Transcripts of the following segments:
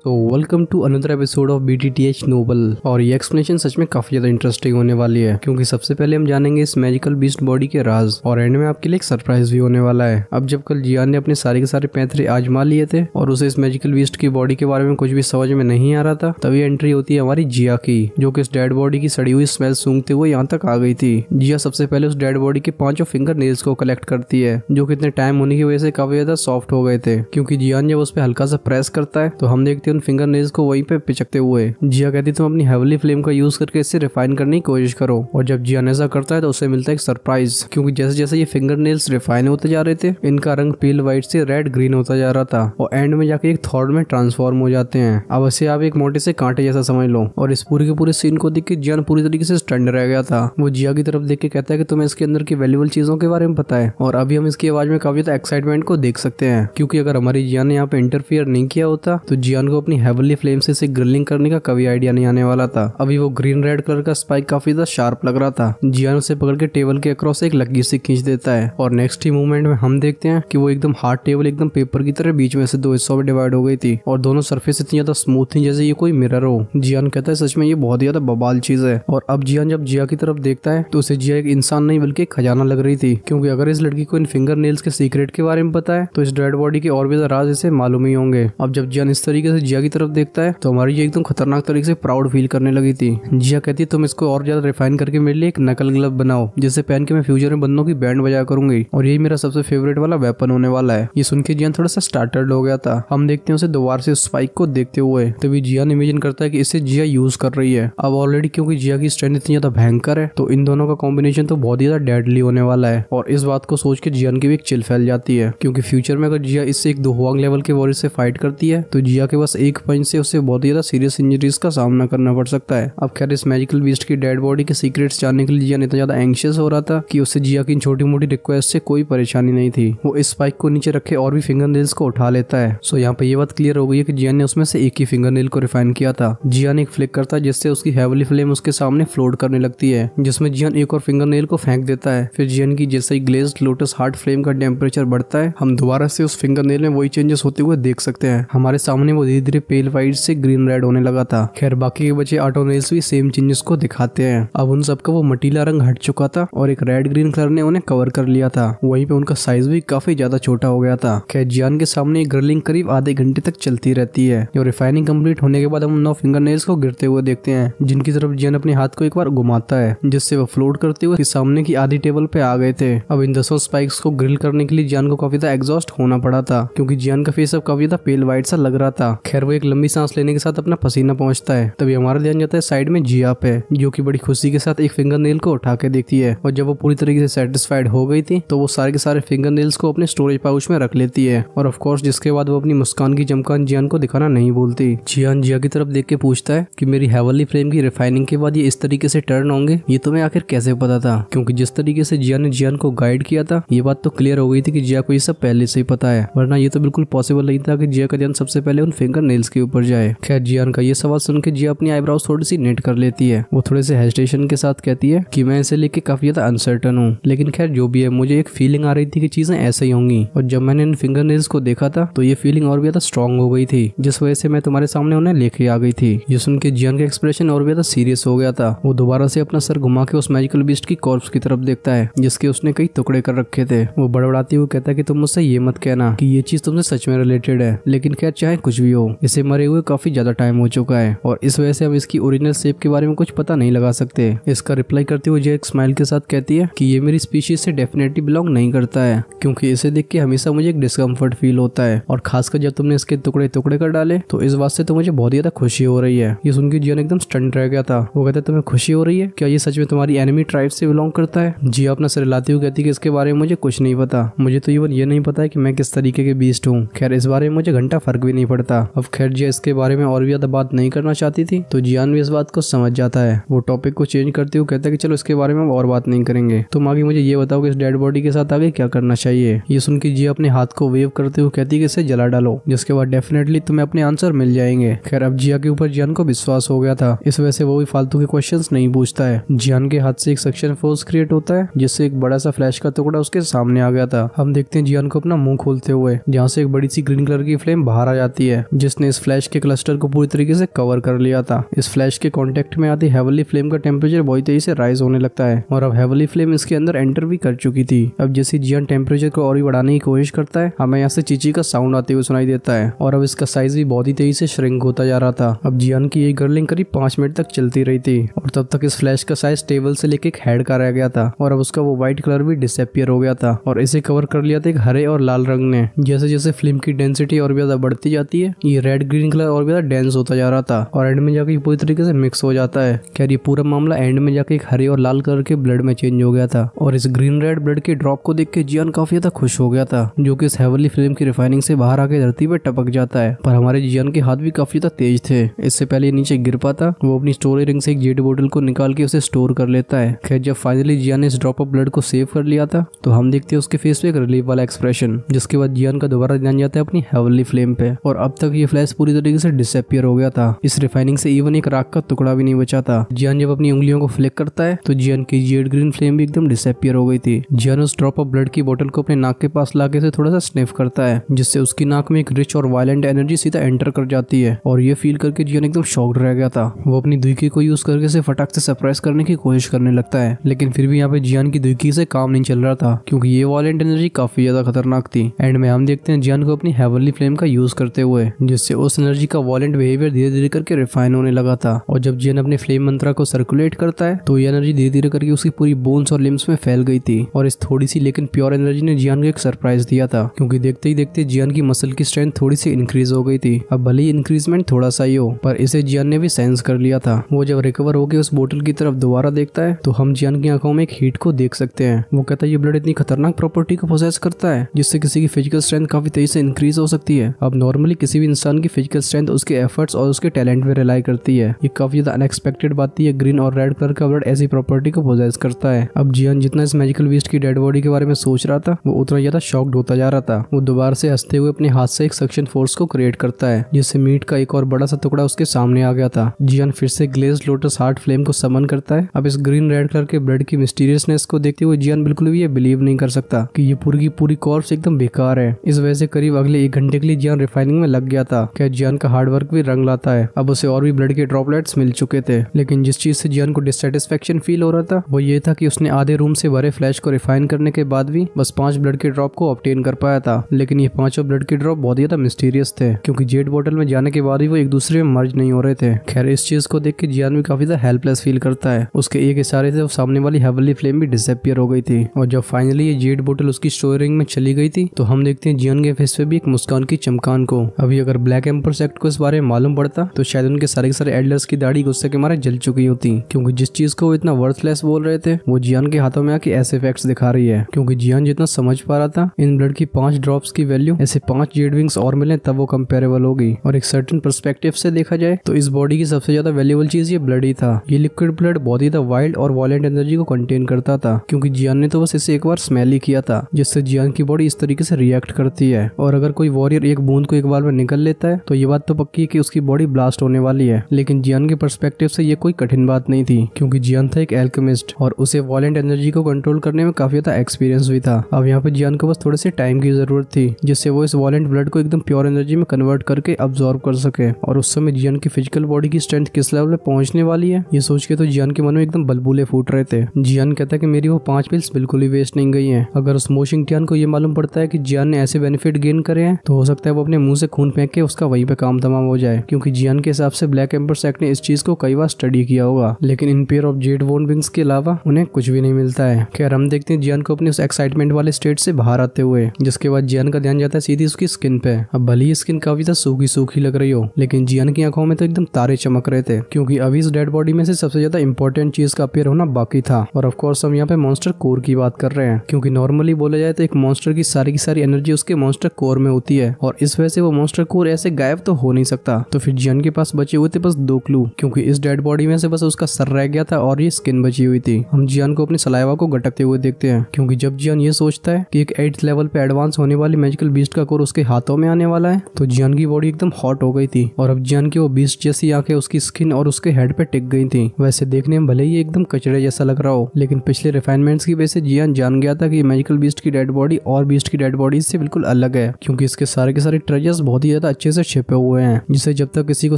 तो welcome to another episode of BTTH noble. और ये एक्सप्लेनेशन सच में काफी ज्यादा इंटरेस्टिंग होने वाली है, क्योंकि सबसे पहले हम जानेंगे इस मैजिकल बीस्ट बॉडी के राज, और एंड में आपके लिए एक सरप्राइज भी होने वाला है। अब जब कल जियान ने अपने सारे के सारे पैंतरे आजमा लिए थे और उसे इस मैजिकल बीस्ट की बॉडी के बारे में कुछ भी समझ में नहीं आ रहा था, तभी एंट्री होती है हमारी जिया की, जो कि इस डेड बॉडी की सड़ी हुई स्मेल सूंघते हुए यहाँ तक आ गई थी। जिया सबसे पहले उस डेड बॉडी के 5 फिंगर नेल्स को कलेक्ट करती है, जो कि इतने टाइम होने की वजह से काफी ज्यादा सॉफ्ट हो गए थे। क्योंकि जियान जब उस पर हल्का सा प्रेस करता है तो हम देखते हैं उन फिंगर नेल्स को वहीं पे पिचकते हुए। जिया कहती तुम अपनी हेवली फ्लेम का यूज करके इसे रिफाइन करने की कोशिश करो, और जब जियान ऐसा करता है तो उसे मिलता है एक सरप्राइज, क्योंकि जैसे जैसे ये फिंगर नेल्स रिफाइन होते जा रहे थे, इनका रंग पील व्हाइट से रेड ग्रीन होता जा रहा था और एंड में जाके एक थॉर्ड में ट्रांसफॉर्म हो जाते हैं। अब इसे आप एक मोटे से कांटे जैसा समझ लो। और इस पूरे के पूरे सीन को देख के जियान पूरी तरीके से स्टंड रह गया था। वो जिया की तरफ देख के कहता है कि तुम्हें इसके अंदर की वैल्यूएबल चीजों के बारे में पता है। और अभी हम इसकी आवाज में काफी ज्यादा एक्साइटमेंट को देख सकते हैं, क्योंकि अगर हमारी जियान ने यहाँ पे इंटरफियर नहीं किया होता तो जियान को अपनी हेवली फ्लेम से इसे ग्रिलिंग करने का कभी आइडिया नहीं आने वाला था। अभी वो ग्रीन रेड कलर का स्पाइक काफी ज्यादा शार्प लग रहा था। जियान उसे पकड़ के टेबल के अक्रॉस एक लकीर से खींच देता है, और नेक्स्ट ही मूवमेंट में हम देखते हैं कि वो एकदम हार्ड टेबल एकदम पेपर की तरह बीच में से 2 हिस्सों में डिवाइड हो गई थी, और दोनों सरफेस इतनी ज्यादा स्मूथ थी जैसे ये कोई मिरर हो। जियान कहता है सच में ये बहुत ही ज्यादा बवाल चीज है। और अब जियान जब जिया की तरफ देखता है तो उसे जिया एक इंसान नहीं बल्कि एक खजाना लग रही थी, क्योंकि अगर इस लड़की को इन फिंगर नेल्स के सीक्रेट के बारे में पता है तो इस डेड बॉडी के और भी ज्यादा राज इसे मालूम ही होंगे। अब जब जियान इस तरीके से जिया की तरफ देखता है तो हमारी ये एकदम खतरनाक तरीके से प्राउड फील करने लगी थी। जिया कहती है तुम इसको और ज्यादा रिफाइन करके मेरे लिए एक नकल ग्लव बनाओ, जिसे पहन के मैं फ्यूचर में बंदों की बैंड बजाया करूंगी, और यही मेरा सबसे फेवरेट वाला वेपन होने वाला है। ये सुन के जियान थोड़ा सा स्टार्टर्ड हो गया था। हम देखते हैं उसे दोबारा से उस स्पाइक को देखते हुए, तभी जियान इमेजिन करता है कि इसे जिया यूज कर रही है। अब ऑलरेडी क्योंकि जिया की स्ट्रेंथ इतनी ज्यादा भयंकर है तो इन दोनों का कॉम्बिनेशन तो बहुत ही ज्यादा डेडली होने वाला है। और इस बात को सोच के जियान की भी एक चिल फैल जाती है, क्योंकि फ्यूचर में अगर जिया इससे एक दोहुआंग लेवल के वॉरियर से फाइट करती है तो जिया के बस एक पंच से उसे बहुत ही ज्यादा सीरियस इंजरीज का सामना करना पड़ सकता है। अब खैर इस मैजिकल बीस्ट की डेड बॉडी के सीक्रेट्स जानने के लिए जियान इतना ज्यादा एंग्शियस हो रहा था कि उससे जिया की इन छोटी मोटी रिक्वेस्ट से कोई परेशानी नहीं थी। वो इस स्पाइक को नीचे रखे और भी फिंगर नेल्स को उठा लेता है। सो यहाँ पे ये बात क्लियर हो गई है कि जियान ने उसमें से एक ही फिंगर नेल को रिफाइन किया था। जियान एक फ्लिक करता है जिससे उसकी हेवली फ्लेम उसके सामने फ्लोट करने लगती है, जिसमें जियान एक और फिंगर नेल को फेंक देता है। फिर जियान की जैसे ही ग्लेज्ड लोटस हार्ट फ्लेम का टेम्परेचर बढ़ता है, हम दोबारा से उस फिंगर नेल में वही चेंजेस होते हुए देख सकते हैं। हमारे सामने वो धीरे धीरे पेल व्हाइट से ग्रीन रेड होने लगा था। खैर बाकी के बचे ऑटो नेल्स भी सेम चेंजेस को दिखाते हैं। अब उन सबका वो मटीला रंग हट चुका था और एक रेड ग्रीन कलर ने उन्हें कवर कर लिया था। वहीं पे उनका साइज भी काफी ज्यादा छोटा हो गया था। खैर जियान के सामने ग्रिलिंग करीब आधे घंटे तक चलती रहती है। और रिफाइनिंग कंप्लीट होने के बाद हम 9 फिंगर नेल्स को गिरते हुए देखते हैं, जिनकी तरफ जियान अपने हाथ को एक बार घुमाता है, जिससे वो फ्लोट करते हुए सामने की आधी टेबल पे आ गए थे। अब इन 10 स्पाइक्स को ग्रिल करने के लिए जियान को काफी ज्यादा एग्जॉस्ट होना पड़ा था, क्योंकि जियान का फेस अब काफी ज्यादा पेल व्हाइट सा लग रहा था। खैर वो एक लंबी सांस लेने के साथ अपना पसीना पहुंचता है। तभी हमारा ध्यान जाता है साइड में जिया पे, जो कि बड़ी खुशी के साथ एक फिंगर नेल को उठा के देखती है। और जब वो पूरी तरीके से सेटिस्फाइड हो गई थी तो वो सारे के सारे फिंगर नेल्स को अपने स्टोरेज पाउच में रख लेती है। और ऑफ कोर्स जिसके बाद वो अपनी मुस्कान की चमकान जियान को दिखाना नहीं भूलती। जियान जिया की तरफ देख के पूछता है कि मेरी हेवनली फ्लेम की रिफाइनिंग के बाद ये इस तरीके से टर्न होंगे, ये तुम्हें आखिर कैसे पता था? क्योंकि जिस तरीके से जिया ने जियान को गाइड किया था, ये बात तो क्लियर हो गई थी कि जिया को ये सब पहले से ही पता है, वरना ये तो बिल्कुल पॉसिबल नहीं था कि जिया का ध्यान सबसे पहले उन फिंगर नेल्स के ऊपर जाए। खैर जियान का ये सवाल सुन के जिया अपनी आईब्रोज थोड़ी सी नेट कर लेती है। वो थोड़े से हेजिटेशन के साथ कहती है कि मैं इसे लेके काफी ज्यादा अनसर्टन हूँ, लेकिन खैर जो भी है मुझे एक फीलिंग आ रही थी कि चीजें ऐसे ही होंगी। और जब मैंने इन फिंगर नेल्स को देखा था तो ये फीलिंग और भी ज्यादा स्ट्रॉन्ग हो गई थी, जिस वजह से मैं तुम्हारे सामने उन्हें लेके आ गई थी। ये सुन के जियान का एक्सप्रेशन और भी ज्यादा सीरियस हो गया था। वो दोबारा से अपना सर घुमा के उस मैजिकल बीस्ट की कॉर्प्स की तरफ देखता है, जिसके उसने कई टुकड़े कर रखे थे। वो बड़बड़ाती हुए कहता है कि तुम मुझसे ये मत कहना कि ये चीज तुमसे सच में रिलेटेड है, लेकिन खैर चाहे कुछ भी हो, इसे मरे हुए काफी ज्यादा टाइम हो चुका है और इस वजह से हम इसकी ओरिजिनल शेप के बारे में कुछ पता नहीं लगा सकते। इसका रिप्लाई करते हुए जिया एक स्माइल के साथ कहती है कि ये मेरी स्पीशीज से डेफिनेटली बिलोंग नहीं करता है, क्योंकि इसे देख के हमेशा मुझे एक डिस्कम्फर्ट फील होता है, और खासकर जब तुमने इसके टुकड़े टुकड़े कर डाले तो इस बात से तो मुझे बहुत ज्यादा खुशी हो रही है। ये सुनकर जिया एकदम स्टंट रह गया था। वो कहता है तुम्हें खुशी हो रही है? क्या ये सच में तुम्हारी एनिमी ट्राइब से बिलोंग करता है? जिया अपना सिर हिलाती हुई कहती है कि इसके बारे में मुझे कुछ नहीं पता, मुझे तो इवन ये नहीं पता है कि मैं किस तरीके के बीस्ट हूँ। खैर इस बारे में मुझे घंटा फर्क भी नहीं पड़ता। अब खैर जिया इसके बारे में और भी ज्यादा बात नहीं करना चाहती थी, तो जियान भी इस बात को समझ जाता है। वो टॉपिक को चेंज करते हुए कहता है कि चलो इसके बारे में हम और बात नहीं करेंगे, तुम आगे मुझे ये बताओ कि इस डेड बॉडी के साथ आगे क्या करना चाहिए। ये सुन के जिया अपने हाथ को वेव करते हुए कहती है कि इसे जला डालो, जिसके बाद डेफिनेटली तुम्हें अपने आंसर मिल जाएंगे। खैर अब जिया के ऊपर जियान को विश्वास हो गया था, इस वजह से वो भी फालतू के क्वेश्चंस नहीं पूछता है। जियान के हाथ से एक सक्शन फोर्स क्रिएट होता है, जिससे एक बड़ा सा फ्लैश का टुकड़ा उसके सामने आ गया था। हम देखते हैं जियान को अपना मुंह खोलते हुए, जहाँ से एक बड़ी सी ग्रीन कलर की फ्लेम बाहर आ जाती है, जिस जिसने इस फ्लैश के क्लस्टर को पूरी तरीके से कवर कर लिया था। इस फ्लैश के कांटेक्ट में आती हेवनली फ्लेम का टेम्परेचर बहुत तेजी से राइज होने लगता है और अब हेवनली फ्लेम इसके अंदर एंटर भी कर चुकी थी। अब जैसे जियान टेम्परेचर को और भी बढ़ाने की कोशिश करता है, हमें यहाँ से चीची का साउंड आते हुए सुनाई देता है और अब इसका साइज भी बहुत ही तेजी से श्रिंक होता जा रहा था। अब जियान की ये गर्लिंग करीब 5 मिनट तक चलती रही थी और तब तक इस फ्लैश का साइज टेबल से लेके एक हेड का रह गया था और अब उसका वो व्हाइट कलर भी डिसअपियर हो गया था और इसे कवर कर लिया था एक हरे और लाल रंग ने। जैसे जैसे फिल्म की डेंसिटी और भी ज्यादा बढ़ती जाती है, ये रेड ग्रीन कलर और भी ज्यादा डेंस होता जा रहा था और एंड में जाके पूरी तरीके से मिक्स हो जाता है। खैर ये पूरा मामला एंड में जाके एक हरे और लाल कलर के ब्लड में चेंज हो गया था और इस ग्रीन रेड ब्लड के ड्रॉप को देख के जियान काफी ज्यादा खुश हो गया था, जो कि इस हेवनली फ्लेम की रिफाइनिंग से बाहर आके धरती पे टपक जाता है। पर हमारे जियान के हाथ भी काफी ज्यादा तेज थे, इससे पहले ये नीचे गिर पाता वो अपनी स्टोरेज रिंग से एक जेट बोतल को निकाल के उसे स्टोर कर लेता है। खैर जब फाइनली जियान ने इस ड्रॉप ऑफ ब्लड को सेव कर लिया था तो हम देखते हैं उसके फेस पे एक रिलीफ वाला एक्सप्रेशन, जिसके बाद जियान का दोबारा ध्यान जाता है अपनी हेवनली फ्लेम पे और अब तक ये फ्लैश पूरी तरीके से डिसअपियर हो गया था। इस रिफाइनिंग से इवन एक राख का टुकड़ा भी नहीं बचा था। जियान जब अपनी उंगलियों को फ्लिक करता है तो जियान की जेड ग्रीन फ्लेम भी एकदम डिसअपियर हो गई थी। जियान उस ड्रॉप ऑफ ब्लड की बोतल को अपने नाक के पास लाके से थोड़ा सा स्निफ करता है, जिससे उसकी नाक में एक रिच और वायलेंट एनर्जी सीधा एंटर कर जाती है और ये फील करके जियान एकदम शॉक्ड रह गया था। वो अपनी दुईकी को यूज करके से फटाक से सरप्राइज करने की कोशिश करने लगता है, लेकिन फिर भी यहाँ पे जियान की दुईकी से काम नहीं चल रहा था क्योंकि ये वायलेंट एनर्जी काफी ज्यादा खतरनाक थी। एंड में हम देखते हैं जियान को अपनी हेवनली फ्लेम का यूज करते हुए, जिससे उस एनर्जी का वायलेंट बिहेवियर धीरे धीरे करके रिफाइन होने लगा था और जब जियान अपने फ्लेम मंत्रा को सर्कुलेट करता है तो ये एनर्जी धीरे धीरे करके उसकी पूरी बोन्स और लिम्स में फैल गई थी और इस थोड़ी सी लेकिन प्योर एनर्जी ने जियान को एक सरप्राइज दिया था, क्योंकि देखते ही देखते जियान की मसल की स्ट्रेंथ थोड़ी सी इंक्रीज हो गई थी। अब भले ही इंक्रीजमेंट थोड़ा सा ही हो, पर इसे जियान ने भी सेंस कर लिया था। वो जब रिकवर होकर उस बोतल की तरफ दोबारा देखता है तो हम जियान की आंखों में एक हीट को देख सकते हैं। वो कहता है ये ब्लड इतनी खतरनाक प्रॉपर्टी को पोसेस करता है जिससे किसी की फिजिकल स्ट्रेंथ काफी तेजी से इंक्रीज हो सकती है। अब नॉर्मली किसी भी इंसान की फिजिकल स्ट्रेंथ उसके एफर्ट्स और उसके टैलेंट पे रिलाई करती है। ये काफी ज्यादा अनएक्सपेक्टेड बात थी, ग्रीन और रेड कलर का ब्लड ऐसी प्रॉपर्टी को पोसेस करता है। अब जियान जितना इस मैजिकल बीस्ट की डेड बॉडी के बारे में सोच रहा था वो उतना ज्यादा शॉक्ड होता जा रहा था। वो दोबारा से हंसते हुए अपने हाथ से एक सक्शन फोर्स को क्रिएट करता है, जिससे मीट का एक और बड़ा सा टुकड़ा उसके सामने आ गया था। जियान फिर से ग्लेज्ड लोटस हार्ट फ्लेम को समन करता है। अब इस ग्रीन रेड कलर के ब्लड की मिस्टीरियसनेस को देखते हुए जियान बिल्कुल भी ये बिलीव नहीं कर सकता कि ये पूरी की पूरी कॉर्प्स एकदम बेकार है। इस वजह से करीब अगले 1 घंटे के लिए जियान रिफाइनिंग में लग गया था। क्या जियान का हार्ड वर्क भी रंग लाता है। अब उसे और भी ब्लड के ड्रॉपलेट्स मिल चुके थे, लेकिन जिस चीज से जियान को डिससैटिस्फैक्शन फील हो रहा था वो ये था कि उसने आधे रूम से भरे फ्लैश को रिफाइन करने के बाद भी बस 5 ब्लड के ड्रॉप को ऑब्टेन कर पाया था। लेकिन ये 5 ब्लड के ड्रॉप बहुत ही ज्यादा मिस्टीरियस थे, क्योंकि जेट बॉटल में जाने के बाद भी वो एक दूसरे में मर्ज नहीं हो रहे थे। खैर इस चीज को देख के जियान भी काफी ज्यादा हेल्पलेस फील करता है। उसके एक इशारे से सामने वाली हेवनली फ्लेम भी डिसअपियर हो गई थी और जब फाइनली ये जेट बोतल उसकी स्टोरिंग में चली गई थी तो हम देखते हैं जियान के फेस पे भी एक मुस्कान की चमकान को। अभी अगर ब्लैक एम्पर सेक्ट को इस बारे में मालूम पड़ता तो शायद उनके सारे के सारे एल्डर्स की दाढ़ी गुस्से के मारे जल चुकी होती, क्योंकि जिस चीज को वो इतना वर्थलेस बोल रहे थे वो जियान के हाथों में आके ऐसे फैक्ट्स दिखा रही है। क्योंकि जियान जितना समझ पा रहा था इन ब्लड की 5 ड्रॉप्स की वैल्यू ऐसे 5 जेड विंग्स और मिले तब वो कंपेरेबल होगी। और एक सर्टेन पर्सपेक्टिव से देखा जाए तो इस बॉडी की सबसे ज्यादा वैल्यूएबल चीज ये ब्लड ही था। ये लिक्विड ब्लड बहुत ही वाइल्ड और वायलेंट एनर्जी को कंटेन करता था, क्योंकि जियान ने तो बस इसे एक बार स्मेल ही किया था, जिससे जियान की बॉडी इस तरीके से रिएक्ट करती है। और अगर कोई वॉरियर एक बूंद को एक बार में निकल लेता है तो ये बात तो पक्की है कि उसकी बॉडी ब्लास्ट होने वाली है। लेकिन जियान के पर्सपेक्टिव से ये कोई कठिन बात नहीं थी, क्योंकि जियान था एक एल्केमिस्ट और उसे वायलेंट एनर्जी को कंट्रोल करने में काफी ज्यादा एक्सपीरियंस भी था। अब यहाँ पे जियान को बस थोड़े से टाइम की जरूरत थी, जिससे वो इस वायलेंट ब्लड को एकदम प्योर एनर्जी में कन्वर्ट करके अब्सॉर्ब कर सके। और उस समय जियान की फिजिकल बॉडी की स्ट्रेंथ किस लेवल पे पहुंचने वाली है ये सोच के तो जियान के मन में एकदम बलबूले फूट रहे थे। जियान कहता है कि मेरी वो 5 पिल्स बिल्कुल ही वेस्ट नहीं गई हैं। अगर उस मोशिंगटियान को ये मालूम पड़ता है कि जियान ने ऐसे बेनिफिट गेन करे हैं तो हो सकता है वो अपने मुंह से खून फेंक के उसका वहीं पे काम तमाम हो जाए, क्योंकि जियान के हिसाब से ब्लैक एम्पर सेक्ट ने इस चीज को कई बार स्टडी किया होगा, लेकिन इन पेयर ऑफ जेड वोन विंग्स के अलावा उन्हें कुछ भी नहीं मिलता है। खैर हम देखते हैं जियान को अपने उस एक्साइटमेंट वाले स्टेट से बाहर आते हुए, जिसके बाद जियान का ध्यान जाता है सीधी उसकी स्किन पे। अब भले ही स्किन काफी सूखी सूखी लग रही हो, लेकिन जियान की आंखों में तो एकदम तारे चमक रहे थे, क्योंकि अभी इस डेड बॉडी में से सबसे ज्यादा इंपॉर्टेंट चीज का अपीयर होना बाकी था। और ऑफ कोर्स हम यहाँ पे मॉन्स्टर कोर की बात कर रहे हैं, क्योंकि नॉर्मली बोला जाए तो एक मॉन्स्टर की सारी एनर्जी उसके मॉन्स्टर कोर में होती है, और इस वजह से वो मॉन्स्टर कोर ऐसे गायब तो हो नहीं सकता। तो फिर जियान के पास बचे हुए थे बस 2 क्लू, क्योंकि इस डेड बॉडी में से बस उसका सर रह गया था और ये स्किन बची हुई थी। हम जियान को अपने सलाइवा को गटकते हुए देखते हैं, क्योंकि जब जियान ये सोचता है कि एक 8th लेवल पे एडवांस होने वाली मैजिकल बीस्ट का कोर उसके हाथों में आने वाला है तो जियान की बॉडी एकदम हॉट हो गई थी, और अब जियान की वो बीस्ट जैसी आंखें उसकी स्किन और उसके हेड पे टिक गई थी। वैसे देखने में भले ही एकदम कचड़े जैसा लग रहा हो, लेकिन पिछले रिफाइनमेंट्स की वजह से जियान जान गया था कि मैजिकल बीस्ट की डेड बॉडी और बीस्ट की डेड बॉडी से बिल्कुल अलग है, क्योंकि इसके सारे के सारे ट्रेजर्स बहुत ही ज्यादा अच्छे से छिपे हुए हैं, जिसे जब तक किसी को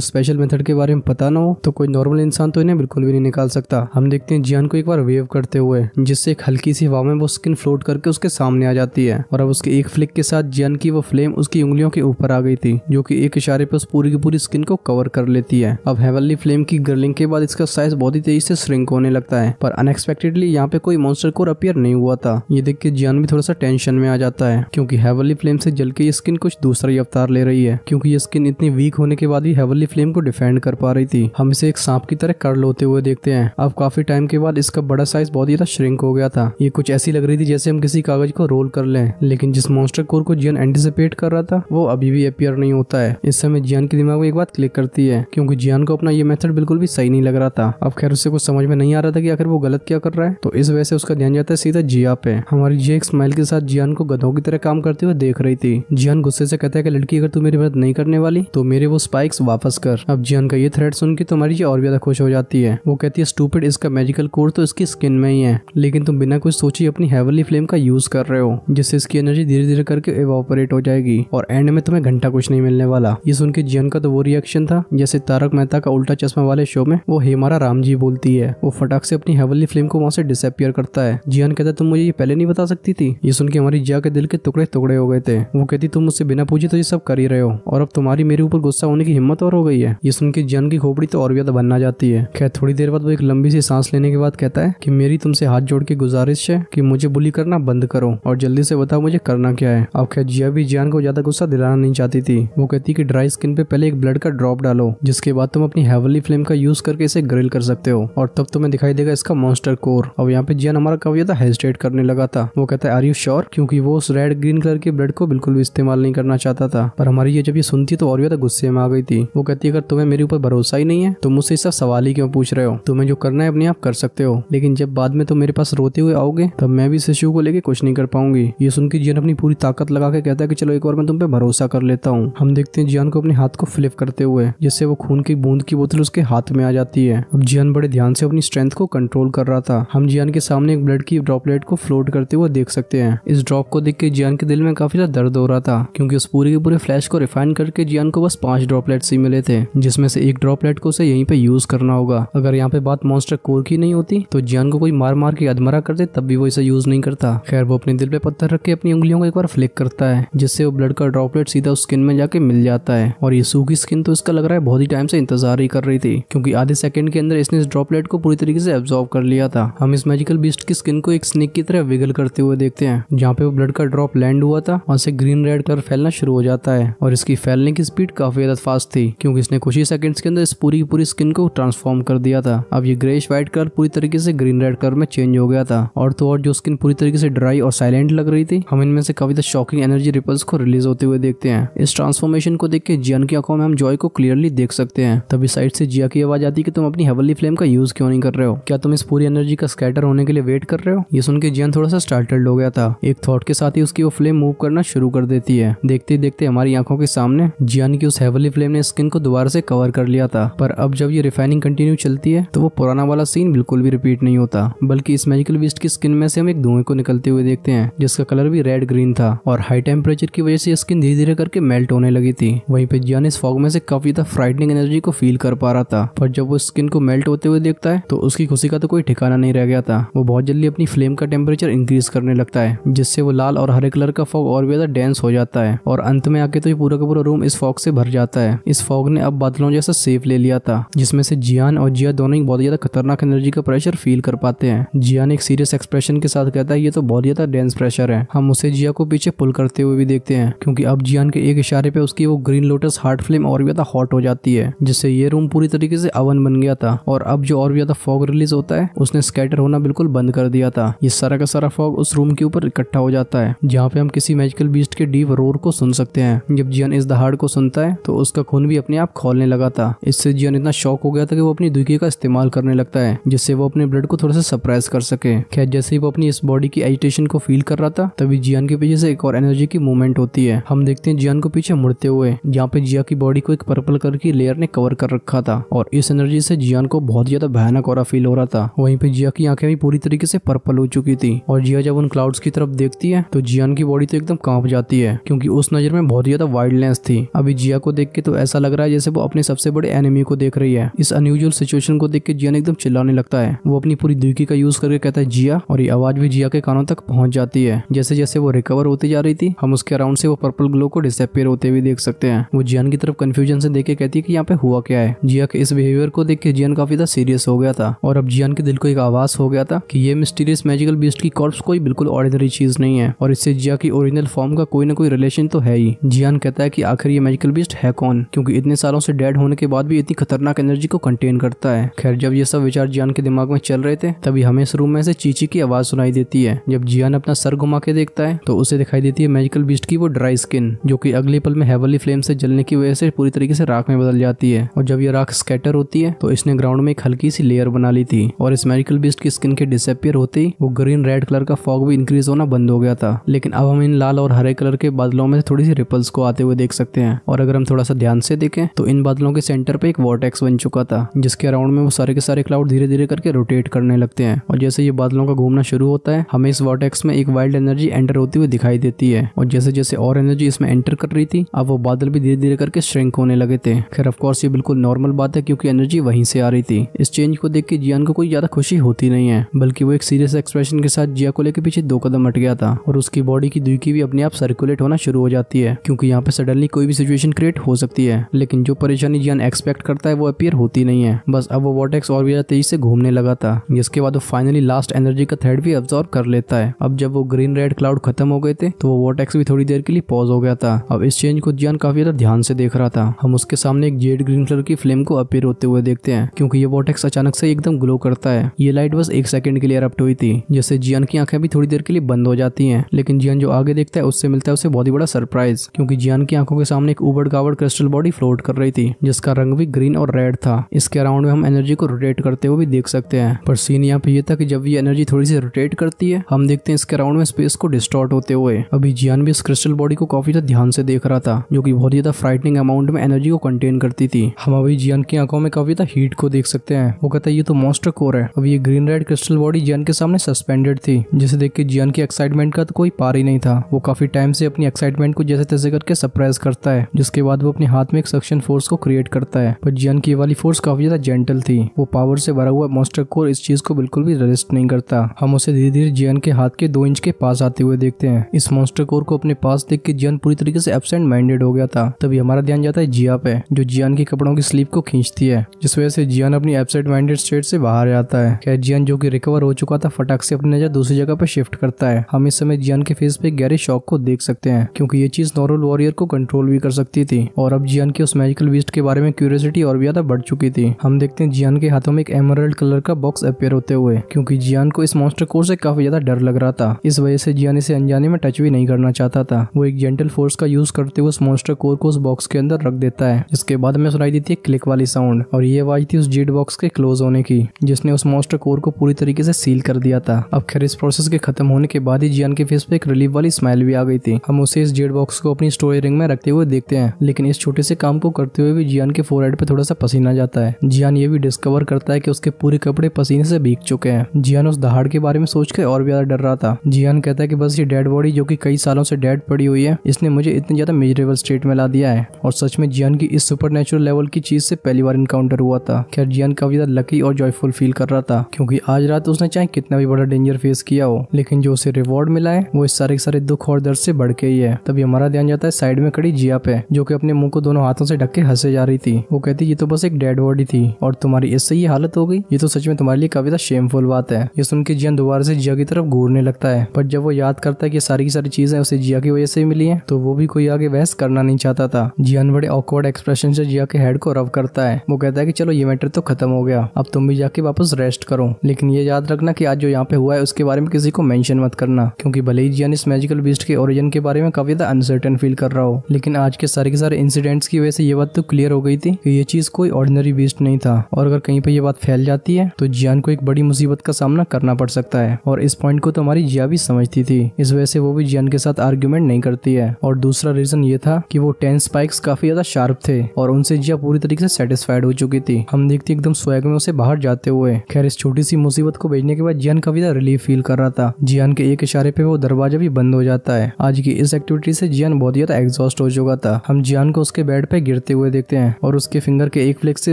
स्पेशल मेथड के बारे में पता ना हो तो कोई नॉर्मल इंसान तो इन्हें बिल्कुल भी नहीं निकाल सकता। हम देखते हैं जियान को एक बार वेव करते हुए, जिससे एक हल्की सी हवा में वो स्किन फ्लोट करके उसके सामने आ जाती है और अब उसके एक फ्लिक के साथ जियान की वो फ्लेम उसकी उंगलियों के ऊपर आ गई थी, जो कि एक इशारे पे उस पूरी की पूरी स्किन को कवर कर लेती है। अब हेवनली फ्लेम की ग्रिलिंग के बाद इसका साइज बहुत ही तेजी से श्रिंक होने लगता है, पर अनएक्सपेक्टेडली यहाँ पे कोई मॉन्स्टर कोर अपीयर नहीं हुआ था। ये देख के जियान भी थोड़ा सा टेंशन में आ जाता है, क्योंकि हेवनली फ्लेम से जल के ये स्किन कुछ दूसरा ही अवतार ले रही है, क्योंकि ये स्किन इतनी वीक होने के बाद भी हेवनली फ्लेम को डिफेंड कर पा रही थी। हम इसे एक सांप की तरह कर्ल होते हुए देखते हैं। अब काफी टाइम के बाद इसका बड़ा साइज बहुत ही श्रिंक हो गया था। ये कुछ ऐसी लग रही थी जैसे हम किसी कागज को रोल कर लें, लेकिन जिस मॉन्स्टर कोर को जियान एंटिसिपेट कर रहा था वो अभी भी अपीयर नहीं होता है। इस समय जियान के दिमाग में एक बात क्लिक करती है, क्योंकि जियान को अपना ये मेथड बिल्कुल भी सही नहीं लग रहा था। अब खैर उससे कुछ समझ में नहीं आ रहा था कि आखिर वो गलत क्या कर रहा है, तो इस वजह से उसका ध्यान जाता है सीधा जिया पे। हमारी जिया एक स्माइल के साथ जियान को गधों की तरह काम करते हुए देख रही थी। जियान गुस्से से कहता है कि लड़की अगर तू मेरी मदद नहीं करने वाली तो मेरे वो स्पाइक्स वापस कर। अब जियान का ये थ्रेट सुन के तुम्हारी जिया और भी ज्यादा खुश हो जाती है। वो कहती है स्टूपिड, इसका मैजिकल कोर तो इसकी स्किन में ही है, लेकिन तुम बिना कुछ सोचे अपनी हेवनली फ्लेम का यूज कर रहे हो, जिससे इसकी एनर्जी धीरे धीरे करके इवोपरेट हो जाएगी और एंड में तुम्हें घंटा कुछ नहीं मिलने वाला। ये सुन के जियान का तो वो रिएक्शन था जैसे तारक मेहता का उल्टा चश्मा वाले शो में वो हेमारा राम जी बोलती है। वो फटाक से अपनी हेवनली फ्लेम को वहां से डिसअपियर करता है। जियान कहता है तुम मुझे ये पहले नहीं बता सकती थी। ये सुन के हमारी जिया के दिल के टुकड़े टुकड़े हो गए थे। वो कहती तुम मुझसे बिना पूछे तो ये सब कर ही रहे हो और अब तुम्हारी मेरे ऊपर गुस्सा होने की हिम्मत और हो गई है। ये सुन के जियान की खोपड़ी तो और भी ज्यादा बनना जाती है। खैर थोड़ी देर बाद वो एक लंबी सी सांस लेने के बाद कहता है कि मेरी तुमसे हाथ जोड़ के गुजारिश है कि मुझे बुली करना बंद करो और जल्दी से बताओ मुझे करना क्या है। अब खैर जिया भी जियान को ज्यादा गुस्सा दिलाना नहीं चाहती थी। वो कहती कि ड्राई स्किन पे पहले एक ब्लड का ड्रॉप डालो, जिसके बाद तुम अपनी हेवनली फ्लेम का यूज करके इसे ग्रिल कर सकते हो और तब तुम्हें दिखाई देगा इसका मॉन्स्टर कोर। अब यहाँ पे जियान हमारा काफी ज्यादा हेजिटेट करने लगा था। वो कहता है आर यू श्योर, क्योंकि वो उस रेड ग्रीन कलर के ब्लड को बिल्कुल भी इस्तेमाल नहीं करना चाहता था। पर हमारी ये जब ये सुनती तो और ज्यादा गुस्से में आ गई थी। वो कहती है अगर तुम्हें मेरे ऊपर भरोसा ही नहीं है तो मुझसे सब सवाल ही क्यों पूछ रहे हो। तुम्हें जो करना है अपने आप कर सकते हो, लेकिन जब बाद में तुम मेरे पास रोते हुए आओगे तब मैं भी इस इश्यू को लेके कुछ नहीं कर पाऊंगी। ये सुन के जियान अपनी पूरी ताकत लगा के कहता है कि चलो एक बार मैं तुम पे भरोसा कर लेता हूँ। हम देखते हैं जियान को अपने हाथ को फ्लिप करते हुए, जिससे वो खून की बूंद की बोतल उसके हाथ में आ जाती है। अब जियान बड़े ध्यान से अपनी स्ट्रेंथ को कंट्रोल कर रहा था। हम जियान के सामने एक ब्लड की ड्रॉपलेट को फ्लोट करते हुए देख सकते हैं। इस ड्रॉप को देख के जियान के दिल में काफी ज्यादा दर्द हो रहा था, क्योंकि उस पूरे के पूरे फ्लैश को रिफाइन करके जियान को बस 5 ड्रॉपलेट्स ही मिले थे, जिसमें से एक ड्रॉपलेट को उसे यहीं पे यूज करना होगा। अगर यहाँ पे बात मॉन्स्टर कोर की नहीं होती तो जियान को कोई मार मार के अधमरा कर दे तब भी वो इसे यूज नहीं करता। खैर वो अपने दिल पे पत्थर रख के अपनी उंगलियों को एक बार फ्लिक करता है, जिससे वो ब्लड का ड्रॉपलेट सीधा उस स्किन में जाके मिल जाता है। और ये सूखी स्किन तो इसका लग रहा है बहुत ही टाइम से इंतजार ही कर रही थी, क्योंकि आधे सेकंड के अंदर इसने इस ड्रॉपलेट को पूरी तरीके से एब्जॉर्ब कर लिया था। हम इस मैजिकल बीस्ट की स्किन को एक स्नेक की तरह विगल करते हुए देखते हैं। जहाँ पे वो ब्लड का ड्रॉप लैंड हुआ था वहां से ग्रीन रेड कलर फैलना शुरू हो जाता है और इसकी फैलने की स्पीड काफी ज्यादा फास्ट थी, क्योंकि इसने कुछ ही सेकंड्स के अंदर इस पूरी की पूरी स्किन को ट्रांसफॉर्म कर दिया था। अब ये ग्रेइश व्हाइट कलर पूरी तरीके से ग्रीन रेड कलर में चेंज हो गया था और तो और जो स्किन पूरी तरीके से ड्राई और साइलेंट लग रही थी, हम इनमें से काफी शॉकिंग एनर्जी रिपल्स को रिलीज होते हुए देखते हैं। इस ट्रांसफॉर्मेशन को देख के जियान की आंखों में हम जॉय को क्लियरली देख सकते हैं। तभी साइड से जिया की आवाज आती है कि तुम अपनी हेवनली फ्लेम का यूज क्यों नहीं कर रहे हो, क्या तुम इस पूरी एनर्जी का स्कैटर होने के लिए वेट कर रहे हो। ये सुन के जियान थोड़ा सा स्टार्टल्ड हो गया था। एक थॉट के साथ ही उसकी वो फ्लेम मूव करना शुरू कर देती है। देखते देखते हमारी आंखों के सामने जियान की उस हेवनली फ्लेम ने स्किन को दोबारा से कवर कर लिया था। पर अब जब ये रिफाइनिंग कंटिन्यू चलती है तो वो पुराना वाला सीन बिल्कुल भी रिपीट नहीं होता, बल्कि इस मैजिकल बीस्ट की स्किन में से हम एक धुएं को निकलते हुए देखते हैं, जिसका कलर भी रेड ग्रीन था और हाई टेम्परेचर की वजह से स्किन धीरे धीरे करके मेल्ट होने लगी थी। वहीं पे जियान इस फॉग में से काफी ज्यादा फ्राइटनिंग एनर्जी को फील कर पा रहा था। पर जब वो स्किन को मेल्ट होते हुए देखता है तो उसकी खुशी का तो कोई ठिकाना नहीं रह गया था। वो बहुत जल्दी अपनी फ्लेम का टेम्परेचर इंक्रीज करने लगता है, जिससे वो लाल और हरे कलर का फॉग और भी ज्यादा डेंस हो जाता है और अंत में आके तो ये पूरा का पूरा रूम इस फॉग से भर जाता है। इस फॉग ने अब बादलों जैसा शेप ले लिया था, जिसमें से जियान और जिया दोनों ही बहुत ज्यादा खतरनाक एनर्जी का प्रेशर फील कर पाते हैं। जियान एक सीरियस एक्सप्रेशन के साथ कहता है ये तो बहुत ज्यादा डेंस प्रेशर है। हम उसे जिया को पीछे पुल करते हुए भी देखते हैं, क्योंकि अब जियान के एक इशारे पे उसकी वो ग्रीन लोटस हार्ट फ्लेम और भी ज्यादा हॉट हो जाती है, जिससे ये रूम पूरी तरीके से अवन बन गया था। और अब जो और भी ज्यादा फॉग रिलीज होता है उसने स्कैटर होना बिल्कुल बंद कर दिया था। ये सारा का सारा फॉग उस रूम के ऊपर इकट्ठा हो जाता है, जहाँ पे हम किसी मैजिकल बीस्ट के डीप रोर को सुन सकते हैं। जब जियान इस दहाड़ को सुनता है तो उसका खून भी अपने आप खोलने लगा था। इससे जियान इतना शॉक हो गया था कि वो अपनी दुखी का इस्तेमाल करने लगता है, जिससे वो अपने ब्लड को थोड़ा सा सप्रेस कर सके। खैर जैसे ही वो अपनी इस बॉडी की एजिटेशन को फील कर रहा था तभी जियान के पीछे से एक और एनर्जी की मूवमेंट होती है। हम देखते हैं जियान को पीछे मुड़ते हुए, जहाँ पे जिया की बॉडी को एक पर्पल कलर की लेयर ने कवर कर रखा था और इस एनर्जी से जियान को बहुत ज्यादा भयानक और फील हो रहा था। वहीं पे जिया की आंखें भी पूरी तरीके से पर्पल हो चुकी थी और जिया जब उन क्लाउड्स की तरफ देखती है तो जियान की बॉडी तो एकदम कांप जाती है, क्योंकि उस नजर में बहुत ज्यादा वाइल्डनेस वीकनेस थी। अभी जिया को देख के तो ऐसा लग रहा है जैसे वो अपने सबसे बड़े एनिमी को देख रही है। इस अनयूजुअल सिचुएशन को देख के जियान एकदम चिल्लाने लगता है। वो अपनी पूरी दुकी का यूज करके कहता है जिया, और ये आवाज भी जिया के कानों तक पहुंच जाती है। जैसे जैसे वो रिकवर होती जा रही थी, हम उसके अराउंड से वो पर्पल ग्लो को डिसअपीयर होते हुए देख सकते हैं। वो जियान की तरफ कंफ्यूजन से देख के कहती है कि यहाँ पे हुआ क्या है। जिया के इस बिहेवियर को देख के जियान काफी ज्यादा सीरियस हो गया था, और अब जियान के दिल को एक आवाज हो गया था कि ये मिस्टीरियस मैजिकल बीस्ट की कॉर्प्स कोई बिल्कुल ऑर्डिनरी चीज नहीं है, और इससे जिया की ओरिजिनल फॉर्म का कोई ना कोई रिलेशन तो है ही। जियान कहता है कि आखिर ये मैजिकल बीस्ट है कौन, क्योंकि इतने सालों से डेड होने के बाद भी इतनी खतरनाक एनर्जी को कंटेन करता है। खैर, जब ये सब विचार जियान के दिमाग में चल रहे थे, तभी हमें इस रूम में से चीची की आवाज सुनाई देती है। जब जियान अपना सर घुमा के देखता है तो उसे दिखाई देती है मैजिकल बीस्ट की वो ड्राई स्किन, जो कि अगले पल में हेवनली फ्लेम से जलने की वजह से पूरी तरीके से राख में बदल जाती है। और जब ये राख स्कैटर होती है तो इसने ग्राउंड में एक हल्की सी लेयर बना ली थी, और इस मैजिकल बीस्ट की स्किन के डिसअपीयर होते ही वो ग्रीन रेड कलर का फॉग भी इंक्रीज होना बंद हो गया था। लेकिन अब हम इन लाल और हरे कलर के बादलों में थोड़ी सी रिपल्स को आते हुए देख सकते हैं। और अगर हम थोड़ा सा ध्यान से देखें तो इन बादलों के सेंटर पे एक वॉर्टेक्स बन चुका था, जिसके अराउंड में वो सारे के सारे क्लाउड धीरे धीरे करके रोटेट करने लगते हैं। और जैसे ये बादलों का घूमना शुरू होता है, हमें इस वॉर्टेक्स में एक वाइल्ड एनर्जी एंटर होती हुई दिखाई देती है। और जैसे जैसे और एनर्जी इसमें एंटर कर रही थी, अब वो बादल भी धीरे धीरे करके श्रिंक होने लगे थे। खैर, ऑफ कोर्स ये बिल्कुल नॉर्मल बात है, क्योंकि एनर्जी वहीं से आ रही थी। इस चेंज को देख के जियान को कोई ज्यादा खुशी होती नहीं है, बल्कि वो एक सीरियस एक्सप्रेशन के साथ जिया को लेकर पीछे 2 कदम हट गया था, और उसकी बॉडी की दुकी भी अपने आप सर्कुलेट होना शुरू हो जाती है, क्योंकि यहाँ पे सडनली कोई भी सिचुएशन क्रिएट हो सकती है। लेकिन जो परेशानी जियान एक्सपेक्ट करता है वो अपीयर होती नहीं है। बस अब वो वॉर्टेक्स और भी ज्यादा तेजी से घूमने लगा था, जिसके बाद वो फाइनली लास्ट एनर्जी का थ्रेड भी अब्सॉर्ब कर लेता है। अब जब वो ग्रीन रेड क्लाउड खत्म हो गए थे तो वो वॉर्टेक्स भी थोड़ी देर के लिए पॉज हो गया था। अब इस चेंज को जियान काफी ज्यादा ध्यान से देख रहा था। हम उसके सामने एक जेड ग्रीन कलर की फ्लेम को अपीयर होते हुए देखते हैं, क्योंकि ये वॉर्टेक्स अचानक से एकदम ग्लो करता है। ये लाइट बस 1 सेकंड के लिए एरप्ट हुई थी, जिससे जियान की आंखें भी थोड़ी देर के लिए बंद हो जाती हैं। लेकिन जियान जो आगे देखता है उससे मिलता है उसे बहुत ही बड़ा सरप्राइज, क्योंकि जियान की आंखों के सामने एक उबड़ खाबड़ क्रिस्टल बॉडी फ्लोट कर रही थी, जिसका रंग भी ग्रीन और रेड था। इसके अराउंड में हम एनर्जी को रोटेट करते हुए भी देख सकते हैं। पर सीन यहाँ पे ये था कि जब ये एनर्जी थोड़ी सी रोटेट करती है, हम देखते हैं इसके अराउंड में स्पेस को डिस्टॉर्ट होते हुए। अभी जियान भी इस क्रिस्टल बॉडी को काफी ज्यादा ध्यान से देख रहा था, जो कि बहुत ज्यादा फ्राइटनिंग अमाउंट में एनर्जी को कंटेन करती थी। हम अभी जियान की आंखों में काफी ज्यादा हीट को देख सकते हैं। वो कहता है ये तो मॉन्स्टर कोर है। अब ये ग्रीन रेड क्रिस्टल बॉडी जियान के सामने सस्पेंडेड थी, जिसे देख के जियान की एक्साइटमेंट का तो कोई पार ही नहीं था। वो काफी टाइम से अपनी एक्साइटमेंट को जैसे तैसे करके सप्रेस करता है, जिसके बाद वो अपने हाथ में एक सक्शन फोर्स को क्रिएट करता है। पर जियान की वाली फोर्स काफी ज्यादा जेंटल थी। वो पावर से भरा हुआ मॉन्स्टर कोर इस चीज को बिल्कुल भी रेजिस्ट नहीं करता। हम उसे धीरे धीरे जियान के हाथ के 2 इंच के पास आते हुए देखते हैं। इस मॉन्स्टर कोर को अपने पास देख के जियान पूरी तरीके से एब्सेंट माइंडेड हो गया था। तभी हमारा ध्यान जाता है जिया पे, जो जियान के कपड़ों की स्लीव को खींचती है, जिस वजह से जियान अपनी एब्सेंट माइंडेड स्टेट से बाहर आता है। क्या जियान जो कि रिकवर हो चुका था, फटाक से अपनी नजर दूसरी जगह पे शिफ्ट करता है। हम इस समय जियान के फेस पे गहरे शॉक को देख सकते हैं, क्योंकि ये चीज नॉर्मल वॉरियर को कंट्रोल भी कर सकती थी। और अब जियान की उस मैजिकल बीस्ट के बारे में क्यूरियोसिटी और भी ज्यादा बढ़ चुकी थी। हम देखते हैं जियान के हाथों में एक एमरल्ड कलर का बॉक्स अपीयर होते हुए, क्योंकि जियान को इस मॉन्स्टर कोर से काफी ज्यादा डर लग रहा था। इस वजह से जियान इसे अनजाने में टच भी नहीं करना चाहता था। वो एक जेंटल फोर्स का यूज करते हुए उस मॉन्स्टर कोर को उस बॉक्स के अंदर रख देता है, जिसके बाद हमें सुनाई देती है क्लिक वाली साउंड, और ये आवाज थी उस जेड बॉक्स के क्लोज होने की, जिसने उस मॉन्स्टर कोर को पूरी तरीके से सील कर दिया था। अब खैर इस प्रोसेस के खत्म होने के बाद ही जियान के फेस पे एक रिलीफ वाली स्माइल भी आ गई थी। हम उसे इस जेड बॉक्स को अपनी स्टोरेज रिंग में रखते हुए देखते हैं, लेकिन इस छोटे से काम को करते हुए भी जियान के फोरहेड पे थोड़ा सा पसीना जाता है। जियान ये भी डिस्कवर करता है कि उसके पूरे कपड़े पसीने से भीग चुके हैं। जियान उस दहाड़ के बारे में सोच के और भी ज्यादा डर रहा था। जियान कहता है कि बस ये डेड बॉडी जो कि कई सालों से डेड पड़ी हुई है, इसने मुझे इतनी ज्यादा मिजरेबल स्टेट में ला दिया है। और सच में जियान की इस सुपरनेचुरल लेवल की चीज से पहली बार इनकाउंटर हुआ था। खैर जियान काफी ज्यादा लकी और जॉयफुल फील कर रहा था, क्योंकि आज रात उसने चाहे कितना भी बड़ा डेंजर फेस किया हो, लेकिन जो उसे रिवॉर्ड मिला है वो इस सारे सारे दुख और दर्द से बढ़ के ही है। तभी हमारा ध्यान जाता है साइड में खड़ी जिया पे, जो कि अपने मुंह को दोनों हाथों से ढक के हंसे जा रही थी। वो कहती ये तो बस एक डेड बॉडी थी और तुम्हारी इससे ये हालत हो गई, ये तो सच में तुम्हारे लिए काफी ज्यादा शेमफुल बात है। ये सुन के जियान दोबारा से जिया की तरफ घूरने लगता है, पर जब वो याद करता है कि सारी की सारी चीजें उसे जिया की वजह से ही मिली है, तो वो भी कोई आगे बहस करना नहीं चाहता था। जियान बड़े ऑकवर्ड एक्सप्रेशन से जिया के हेड को रब करता है। वो कहता है कि चलो ये मैटर तो खत्म हो गया, अब तुम भी जाके वापस रेस्ट करो, लेकिन ये याद रखना कि आज जो यहाँ पे हुआ है उसके बारे में किसी को मेंशन मत करना, क्योंकि भले ही जियान इस मैजिकल बीस्ट के ओरिजिन के बारे में काफी ज्यादा अनसर्टेन फील कर रहा हो, लेकिन आज के सारे इंसिडेंट्स की वजह से ये बात तो क्लियर हो गई थी कि ये चीज कोई ऑर्डिनरी बीस्ट नहीं था, और अगर कहीं पे ये बात फैल जाती है तो जियान को एक बड़ी मुसीबत का सामना करना पड़ सकता है। और इस पॉइंट को तो हमारी जिया भी समझती थी, इस वजह से वो भी जियान के साथ आर्ग्यूमेंट नहीं करती है। और दूसरा रीजन ये था कि वो 10 स्पाइक्स काफी ज्यादा शार्प थे और उनसे जिया पूरी तरीके से सेटिस्फाइड हो चुकी थी। हम देखते एकदम स्वैग में उसे बाहर जाते हुए। खैर इस छोटी सी मुसीबत को भेजने के बाद जियान काफी ज्यादा रिलीफ फील कर रहा था। जियान के एक इशारे पे वो दरवाजा भी बंद हो जाता है। आज की इस एक्टिविटी से जियान बहुत ज्यादा एग्जॉस्ट एग्जॉस्ट हो चुका था। हम जियान को उसके बेड पे गिरते हुए देखते हैं और उसके फिंगर के एक फ्लिक से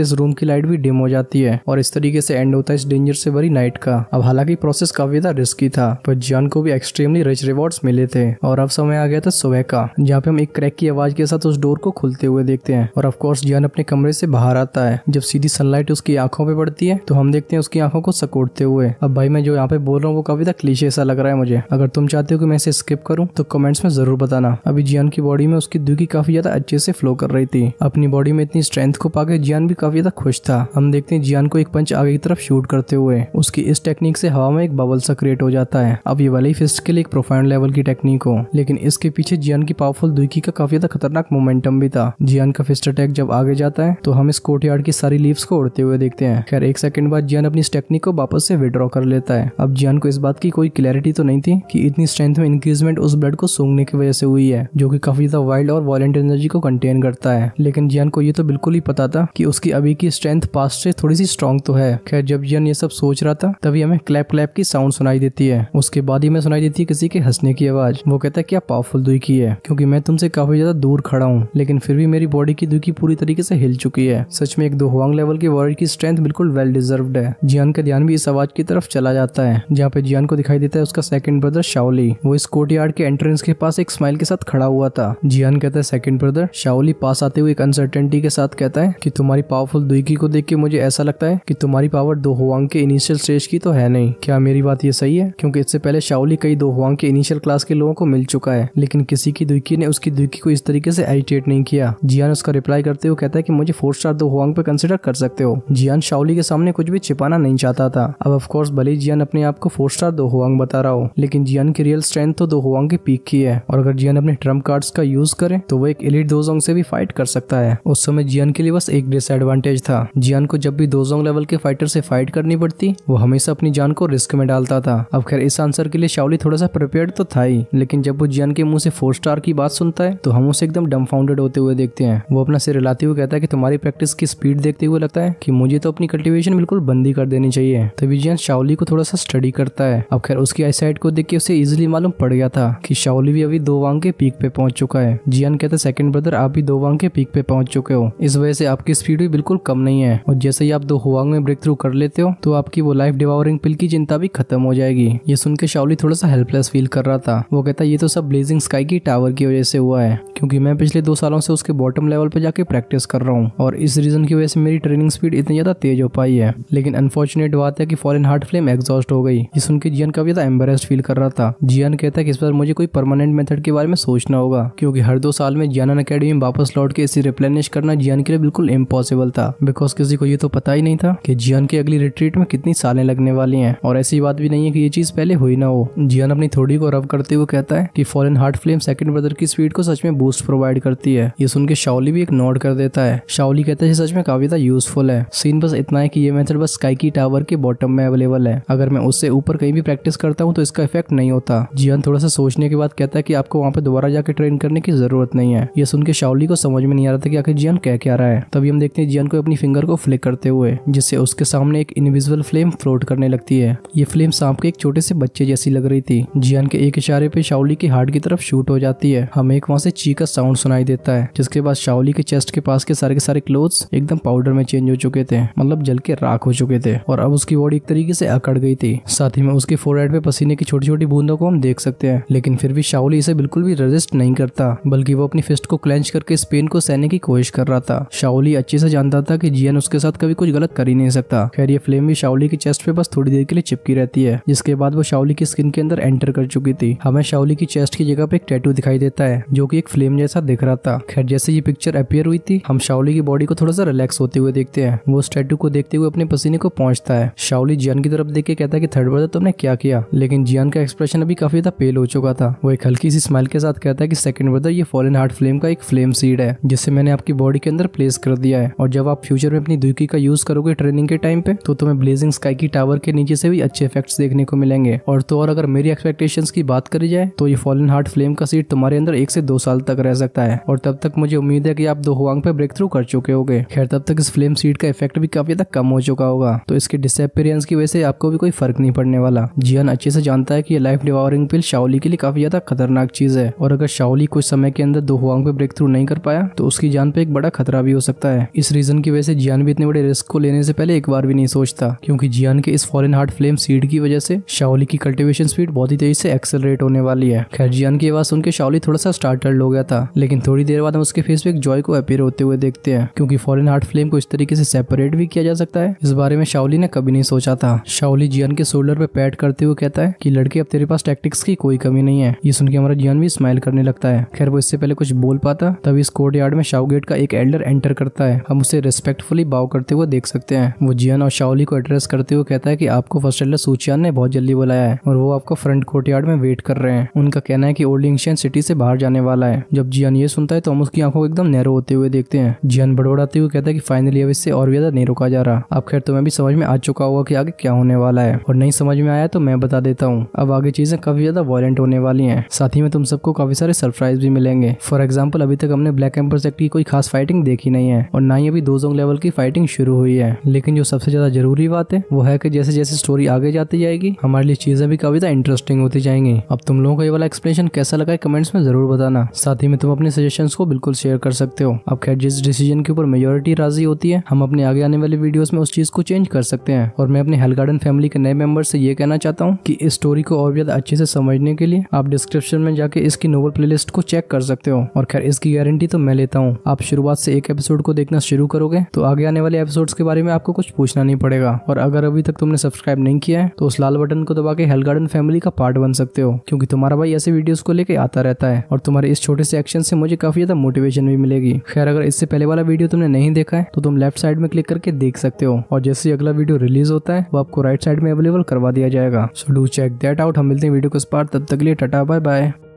इस रूम की लाइट भी डिम हो जाती है और इस तरीके से एंड होता है इस डेंजर से भरी नाइट का। अब हालांकि प्रोसेस काफी ज्यादा रिस्की था पर जियान को भी एक्सट्रीमली रिच रिवॉर्ड्स मिले थे और अब समय आ गया था सुबह का, जहाँ पे हम एक क्रैक की आवाज के साथ उस डोर को खुलते हुए देखते हैं और ऑफ कोर्स जियान अपने कमरे से बाहर आता है। जब सीधी सनलाइट उसकी आंखों पे पड़ती है तो हम देखते हैं उसकी आंखों को सिकुड़ते हुए। अब भाई मैं जो यहाँ पे बोल रहा हूँ वो काफी क्लीशे सा लग रहा है मुझे। अगर तुम चाहते हो कि मैं इसे स्किप करूँ तो कमेंट्स में जरूर बताना। अभी जियान की बॉडी में उसकी दुखी काफी ज्यादा अच्छे से फ्लो कर रही थी। अपनी बॉडी में इतनी स्ट्रेंथ को पाकर जियान भी काफी ज्यादा खुश था। हम देखते हैं जियान को एक पंच आगे की तरफ शूट करते हुए। उसकी इस टेक्निक से हवा में एक बबल सा क्रिएट हो जाता है। अब ये वाली फिस्ट के लिए एक प्रोफाउंड लेवल की टेक्निक हो, लेकिन इसके पीछे जियान की पावरफुल दुखी का काफी ज्यादा खतरनाक मोमेंटम भी था। जियान का फिस्ट अटैक जब आगे जाता है तो हम इस कोर्टयार्ड की सारी लीव्स को उड़ते हुए देखते हैं। खैर एक सेकंड बाद जियान अपनी इस टेक्निक को वापस से विड्रॉ कर लेता है। अब जियान को इस बात की कोई क्लैरिटी तो नहीं थी कि इतनी स्ट्रेंथ में इंक्रीजमेंट उस ब्लड को सूंघने की वजह से हुई है, जो कि काफी ज्यादा वाइल्ड और वायलेंट एनर्जी को कंटेन करता है। लेकिन जियान को ये तो बिल्कुल ही पता था कि उसकी अभी की स्ट्रेंथ पास्ट से थोड़ी सी स्ट्रॉन्ग तो है। खैर जब जियान ये सब सोच रहा था तभी हमें क्लैप क्लैप की साउंड सुनाई देती है। उसके बाद ही में सुनाई देती है किसी के हंसने की आवाज। वो कहता है क्या पावरफुल दुखी है, क्योंकि मैं तुमसे काफी ज्यादा दूर खड़ा हूँ लेकिन फिर भी मेरी बॉडी की दुखी पूरी तरीके से हिल चुकी है। सच में एक दो हुआंग लेवल की वर्ड की स्ट्रेंथ बिल्कुल वेल डिजर्व्ड है। जियान का ध्यान भी इस आवाज की तरफ चला जाता है, जहाँ पे जियान को दिखाई देता है उसका सेकंड ब्रदर शाओली। वो इस कोर्टयार्ड के एंट्रेंस के पास एक स्माइल के साथ खड़ा हुआ था। जियान कहता है सेकंड ब्रदर। शाओली पास आते हुए एक अनसर्टेनिटी के साथ कहता है कि तुम्हारी पावरफुल दुखी को देख के मुझे ऐसा लगता है कि तुम्हारी पावर दो हुआंग के इनिशियल स्टेज की तो है नहीं। क्या मेरी बात ये सही है? क्योंकि इससे पहले शाओली कई दो हुआंग के इनिशियल क्लास के लोगों को मिल चुका है, लेकिन किसी की दुखी ने उसकी दुखी को इस तरीके से एजिटेट नहीं किया। जियान उसका रिप्लाई करते हुए कहता है कि मुझे 4 स्टार दो हुआंग पे कंसिडर कर सकते हो। जियान शाओली के सामने कुछ भी छिपाना नहीं चाहता था। अब ऑफ कोर्स भले ही जियान अपने आप को 4 स्टार दो हुआंग बता रहा हो, लेकिन जियान की रियल स्ट्रेंथ तो दो हुआंग के पीक की है और अगर जियान अपने ट्रम्प कार्ड्स का यूज करे तो वो एक एलिट दोजोंग से भी फाइट कर सकता है। उस समय जियान के लिए बस एक डिसएडवांटेज था। जियान को जब भी दोजोंग लेवल के फाइटर से फाइट करनी पड़ती वो हमेशा अपनी जान को रिस्क में डालता था। अब खैर इस आंसर के लिए शाओली थोड़ा सा प्रिपेयर्ड तो था ही, लेकिन जब वो जियान के मुंह से 4 स्टार की बात सुनता है तो हम उसे एकदम डम्फाउंडेड होते हुए देखते हैं। वो अपना सिर हिलाते हुए कहता है कि तुम्हारी प्रैक्टिस की स्पीड देखते हुए लगता है कि मुझे तो अपनी कल्टीवेशन बिल्कुल बंदी कर देनी चाहिए। तभी जियान शाओली को थोड़ा सा स्टडी करता है। अब खैर उसकी आईसाइट को देख के उसे इजिली मालूम पड़ गया था कि शाओली भी अभी दो वांग के पीक पे पहुंच चुका है। जियान कहता है सेकंड ब्रदर आप भी दो वांग के पीक पे पहुंच चुके हो, इस वजह से आपकी स्पीड भी बिल्कुल कम नहीं है और जैसे ही आप दो हुआंग में ब्रेक थ्रू कर लेते हो तो आपकी वो लाइफ डिवावरिंग पिल की चिंता भी खत्म हो जाएगी। ये सुन के शाओली थोड़ा सा हेल्पलेस फील कर रहा था। वो कहता है ये तो सब ब्लेजिंग स्काई की टावर की वजह से हुआ है, क्योंकि मैं पिछले 2 सालों से उसके बॉटम लेवल पे जाके प्रैक्टिस कर रहा हूँ और इस रीजन की वजह से मेरी ट्रेनिंग स्पीड इतनी ज्यादा तेज हो पाई है। लेकिन अनफॉर्चुनेट बात है कि फॉलन हार्ट फ्लेम एग्जॉस्ट हो गई। ये सुन के जियान काफी ज्यादा एम्बेरेस्ड फील कर रहा था। जियान कहता है कि इस बार मुझे कोई परमानेंट मेथड के बारे में सोचना होगा, क्योंकि हर 2 साल में जियान अकेडमी में वापस लौट के इसे रिप्लेनिश करना जियान के लिए बिल्कुल इम्पॉसिबल था। बिकॉज किसी को ये तो पता ही नहीं था कि जियान की अगली रिट्रीट में कितनी सालें लगने वाली हैं और ऐसी बात भी नहीं है कि ये चीज पहले हुई ना हो। जियान अपनी थोड़ी को रब करते हुए कहता है कि fallen heart flame second brother की स्पीड को सच में बूस्ट प्रोवाइड करती है। ये सुन के शाओली भी एक नोट कर देता है। शाओली कहता है सच में काफी ज्यादा यूजफुल है। सीन बस इतना है कि ये मेथड बस स्काई की टावर के बॉटम में अवेलेबल है। अगर मैं उससे ऊपर कहीं भी प्रैक्टिस करता हूँ तो इसका इफेक्ट नहीं होता। जियान थोड़ा सा सोचने के बाद कहता है कि आपको वहाँ पे दोबारा जाके ट्रेन करने की जरूरत नहीं है। ये सुन के शाओली को समझ में नहीं आ रहा था कि आखिर जियान कह क्या रहा है। तभी हम देखते हैं जियान को अपनी फिंगर को फ्लिक करते हुए, जिससे उसके सामने एक इनविजिबल फ्लेम फ्लोट करने लगती है। ये फ्लेम सांप के एक छोटे से बच्चे जैसी लग रही थी। जियान के एक इशारे पे शाओली की हार्ट की तरफ शूट हो जाती है। हमें एक वहाँ से ची का साउंड सुनाई देता है, जिसके बाद शाओली के चेस्ट के पास के सारे क्लोथ्स एकदम पाउडर में चेंज हो चुके थे, मतलब जल के राख हो चुके थे और अब उसकी बॉडी एक तरीके से अकड़ गई थी। साथ ही में उसके फोरहेड पे पसीने की छोटी छोटी बूंदों को हम देख सकते हैं। लेकिन फिर भी शाओली इसे बिल्कुल भी रेजिस्ट नहीं करता, बल्कि वो अपनी फिस्ट को क्लेंच करके इस पेन को सहने की कोशिश कर रहा था। शाओली अच्छे से जानता था कि जियान उसके साथ कभी कुछ गलत कर ही नहीं सकता। खैर ये फ्लेम भी शाओली की चेस्ट पे बस थोड़ी देर के लिए चिपकी रहती है, जिसके बाद वो शाओली की स्किन के अंदर एंटर कर चुकी थी। हमें शाओली की चेस्ट की जगह पे एक टैटू दिखाई देता है जो कि एक फ्लेम जैसा दिख रहा था। खैर जैसे ये पिक्चर अपीयर हुई थी हम शाओली की बॉडी को थोड़ा सा रिलैक्स होते हुए देखते हैं। वो उस टैटू को देखते हुए अपने पसीने को पहुंचता है। शाओली जियान की तरफ देख के कहता है कि थर्ड ब्रदर तुमने क्या किया, लेकिन जियान का एक्सप्रेशन अभी काफी ज्यादा पेल हो चुका था। वो एक हल्की सी स्माइल के साथ कहता है कि सेकंड ब्रदर ये फॉलन हार्ट फ्लेम का एक फ्लेम सीड है जिसे मैंने आपकी बॉडी के अंदर प्लेस कर दिया है और जब आप फ्यूचर में अपनी दुकी का यूज करोगे ट्रेनिंग के टाइम पे तो तुम्हें ब्लेजिंग स्काई की टावर के नीचे से भी अच्छे इफेक्ट्स देखने को मिलेंगे। और तो और अगर मेरी एक्सपेक्टेशंस की बात करी जाए तो ये फॉलन हार्ट फ्लेम का सीड तुम्हारे अंदर 1 से 2 साल तक रह सकता है और तब तक मुझे उम्मीद है कि आप दो हुआंग पे ब्रेक थ्रू कर चुके होगे। खैर तब तक इस फ्लेम सीड का इफेक्ट भी काफी ज्यादा कम हो चुका होगा, तो इसके डिसअपीयरेंस की वजह से आपको भी कोई फर्क नहीं पड़ने वाला। जियान अच्छे से जानता है कि ये लाइफ डिवावरिंग पिल शाओली के लिए काफी ज्यादा खतरनाक चीज है और अगर शाओली कुछ समय के अंदर दो हुआंग पे ब्रेक थ्रू नहीं कर पाया तो उसकी जान पे एक बड़ा खतरा भी हो सकता है। इस रीजन की वजह से जियान भी इतने बड़े रिस्क को लेने से पहले एक बार भी नहीं सोचता, क्योंकि जियान के इस फॉरेन हार्ट फ्लेम सीड की वजह से शाओली की कल्टीवेशन स्पीड बहुत ही तेजी से एक्सेलरेट होने वाली है। खैर जियान की आवाज सुन के शाओली थोड़ा सा स्टार्टल्ड हो गया था, लेकिन थोड़ी देर बाद हम उसके फेस पे एक जॉय को अपीयर होते हुए देखते हैं, क्योंकि फॉरेन हार्ट फ्लेम को इस तरीके से सेपरेट भी किया जा सकता है। इस बारे में शाओली ने कभी नहीं सोचा था। शाओली जियान के शोल्डर पे पैट करते हुए कहता है कि लड़के अब तेरे पास टैक्टिक्स की कोई कमी नहीं है। ये सुन के हमारा जियान भी स्माइल करने लगता है। खैर वो इससे पहले कुछ बोल पाता तभी इस कोर्ट यार्ड में शाओगेट का एक एल्डर एंटर करता है। हम उसे रिस्पेक्टफुली बाव करते हुए देख सकते हैं। वो जियान और शाओली को एड्रेस करते हुए कहता है कि आपको फर्स्ट एल्डर सूचियान ने बहुत जल्दी बुलाया है और वो आपको फ्रंट कोर्ट यार्ड में वेट कर रहे हैं। उनका कहना है कि ओल्ड एंशिएंट सिटी से बाहर जाने वाला है। जब जियान ये सुनता है तो हम उसकी आंखों को एकदम नैरो होते हुए देखते हैं। जियान बड़बड़ाते हुए कहता है कि फाइनली अब इससे और भी ज्यादा नहीं रुका जा रहा। अब खैर तुम्हें भी समझ में आ चुका होगा कि आगे क्या होने वाला है, और नहीं समझ में आया तो मैं बता देता हूँ। अब आगे चीजें काफी ज्यादा वायलेंट होने वाली हैं। साथ ही में तुम सबको काफी सारे सरप्राइज भी मिलेंगे। फॉर एग्जाम्पल अभी तक हमने ब्लैक एम्पर सेक्ट की कोई खास फाइटिंग देखी नहीं है और ना ही अभी दोजोंग लेवल की फाइटिंग शुरू हुई है। लेकिन जो सबसे ज्यादा जरूरी बात है वो है कि जैसे जैसे स्टोरी आगे जाती जाएगी हमारे लिए चीजें भी काफी ज्यादा इंटरेस्टिंग होती जाएंगी। अब तुम लोगों को ये वाला एक्सप्लेनेशन कैसा लगा है कमेंट्स में जरूर बताना। साथ ही में तुम अपने सजेशंस को बिल्कुल शेयर कर सकते हो। अब खैर जिस डिसीजन के ऊपर मेजोरिटी राजी होती है हम अपने आगे आने वाले वीडियोस में उस चीज को चेंज कर सकते हैं। और मैं अपने हेल गार्डन फैमिली के नए मेंबर से ये कहना चाहता हूँ कि इस स्टोरी को और भी ज्यादा अच्छे से समझने के लिए आप डिस्क्रिप्शन में जाके इसकी नोवेल प्लेलिस्ट को चेक कर सकते हो। और खैर इसकी गारंटी तो मैं लेता हूँ, आप शुरुआत से एक एपिसोड को देखना शुरू करोगे तो आगे आने वाले एपिसोड्स के बारे में आपको कुछ पूछना नहीं पड़ेगा। और अगर अभी तक तुमने सब्सक्राइब नहीं किया है तो उस लाल बटन को दबा के हेल गार्डन फैमिली का पार्ट बन सकते हो, क्योंकि तुम्हारा भाई ऐसे वीडियोस को लेके आता रहता है और तुम्हारे इस छोटे से एक्शन से मुझे काफी ज्यादा मोटिवेशन भी मिलेगी। खैर अगर इससे पहले वाला वीडियो तुमने नहीं देखा है तो तुम लेफ्ट साइड में क्लिक करके देख सकते हो, और जैसे ही अगला वीडियो रिलीज होता है वो आपको राइट साइड में अवेलेबल करवा दिया जाएगा। So do check that out. हम मिलते हैं वीडियो को इस पार, तब तक के लिए टाटा बाय बाय।